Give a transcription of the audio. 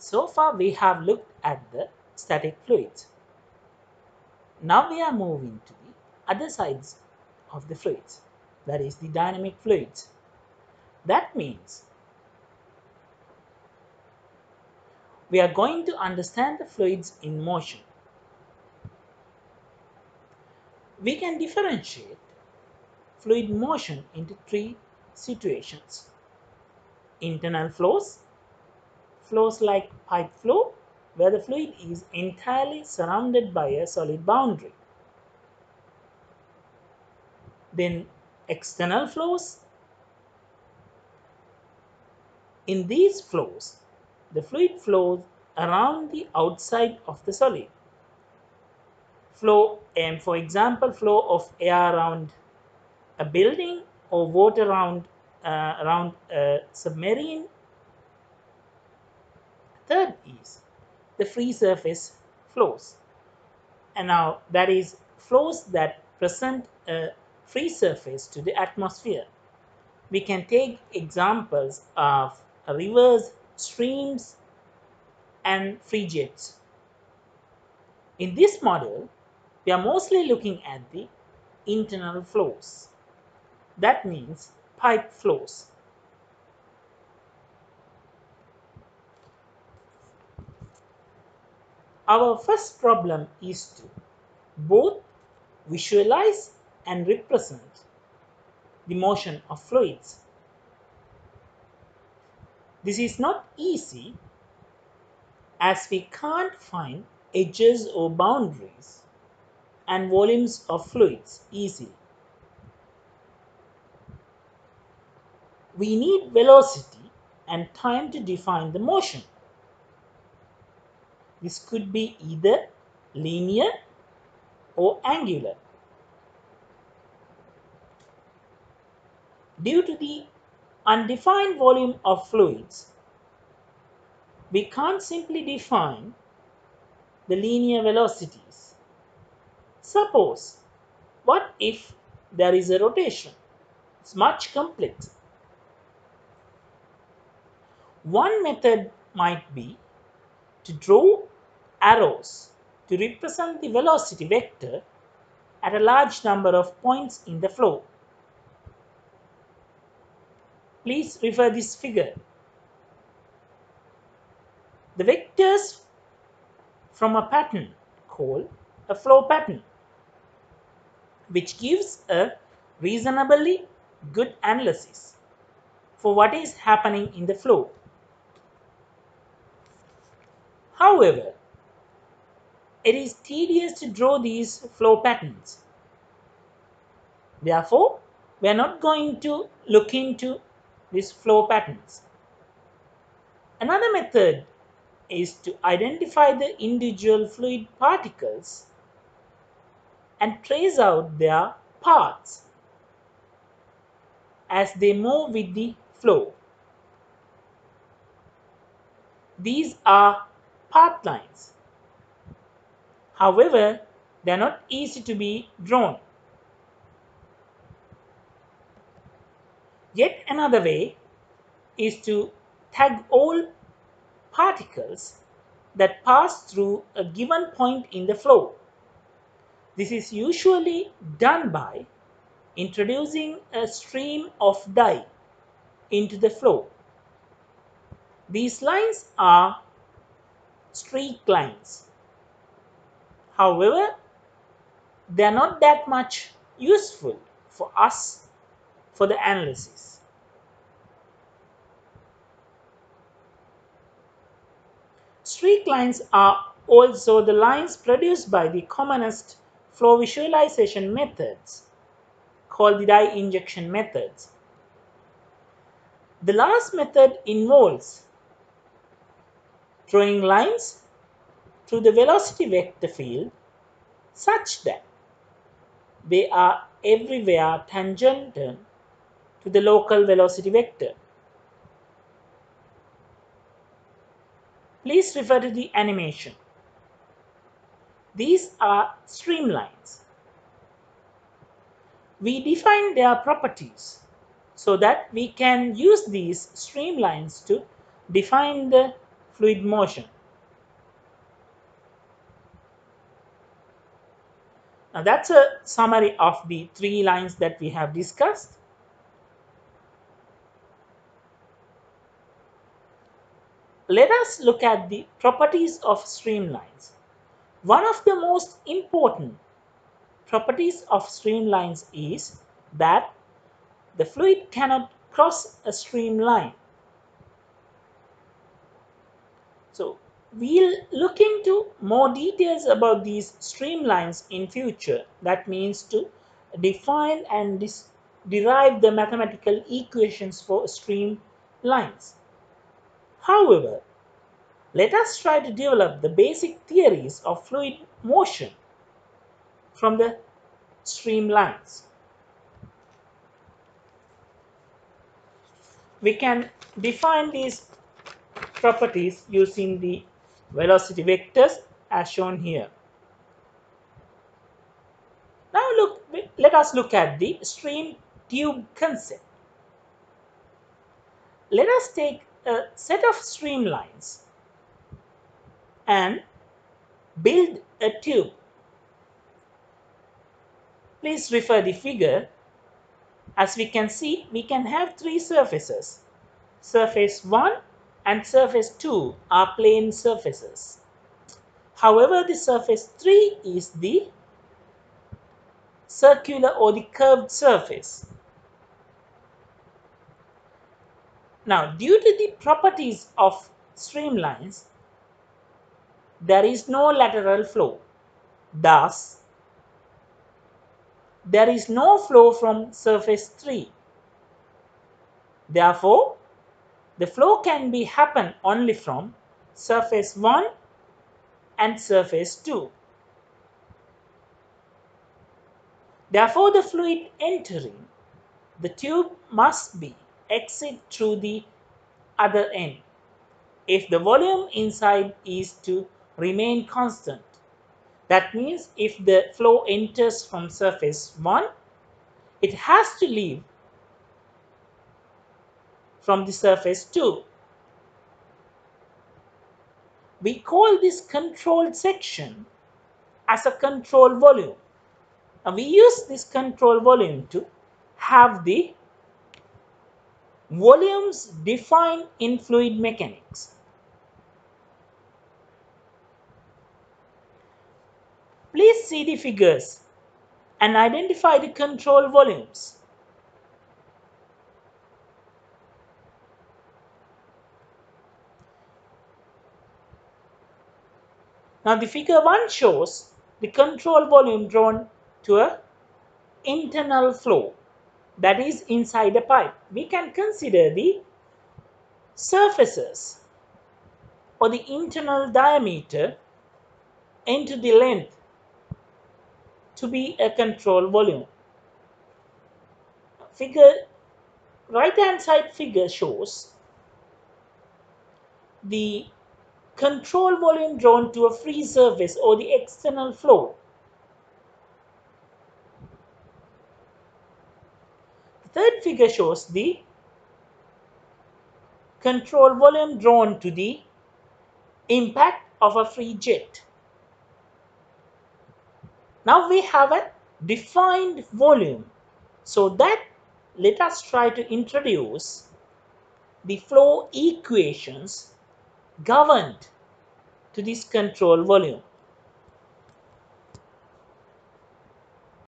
So far we have looked at the static fluids. Now we are moving to the other sides of the fluids, that is the dynamic fluids. That means we are going to understand the fluids in motion. We can differentiate fluid motion into three situations: internal flows, flows like pipe flow, where the fluid is entirely surrounded by a solid boundary. Then external flows. In these flows, the fluid flows around the outside of the solid. For example, flow of air around a building or water around a submarine. Third is the free surface flows, and now that is flows that present a free surface to the atmosphere. We can take examples of rivers, streams, and free jets. In this model, we are mostly looking at the internal flows. That means pipe flows. Our first problem is to both visualize and represent the motion of fluids. This is not easy as we can't find edges or boundaries and volumes of fluids easily. We need velocity and time to define the motion. This could be either linear or angular. Due to the undefined volume of fluids, we can't simply define the linear velocities. Suppose, what if there is a rotation? It's much complex. One method might be to draw arrows to represent the velocity vector at a large number of points in the flow. Please refer this figure. The vectors from a pattern called a flow pattern, which gives a reasonably good analysis for what is happening in the flow. However, it is tedious to draw these flow patterns. Therefore, we are not going to look into these flow patterns. Another method is to identify the individual fluid particles and trace out their paths as they move with the flow. These are path lines. However, they are not easy to be drawn. Yet another way is to tag all particles that pass through a given point in the flow. This is usually done by introducing a stream of dye into the flow. These lines are streaklines. However, they are not that much useful for us for the analysis. Streaklines are also the lines produced by the commonest flow visualization methods called the dye injection methods. The last method involves drawing lines through the velocity vector field such that they are everywhere tangential to the local velocity vector. Please refer to the animation. These are streamlines. We define their properties so that we can use these streamlines to define the fluid motion. Now that's a summary of the three lines that we have discussed. Let us look at the properties of streamlines. One of the most important properties of streamlines is that the fluid cannot cross a streamline. So we'll look into more details about these streamlines in future. That means to define and derive the mathematical equations for streamlines. However, let us try to develop the basic theories of fluid motion from the streamlines. We can define these properties using the velocity vectors as shown here. Now let us look at the stream tube concept. Let us take a set of streamlines and build a tube. Please refer the figure. As we can see, we can have three surfaces. Surface 1 and surface 2 are plane surfaces. However, the surface 3 is the circular or the curved surface. Now, due to the properties of streamlines, there is no lateral flow. Thus, there is no flow from surface 3. Therefore, the flow can be happen only from surface 1 and surface 2. Therefore, the fluid entering the tube must be exit through the other end if the volume inside is to remain constant. That means if the flow enters from surface 1, it has to leave from the surface 2. We call this controlled section as a control volume. Now we use this control volume to have the volumes defined in fluid mechanics. Please see the figures and identify the control volumes. Now the figure 1 shows the control volume drawn to a internal flow, that is inside a pipe. We can consider the surfaces or the internal diameter into the length to be a control volume. Right hand side figure shows the control volume drawn to a free surface or the external flow. The third figure shows the control volume drawn to the impact of a free jet. Now we have a defined volume, so that let us try to introduce the flow equations governed to this control volume.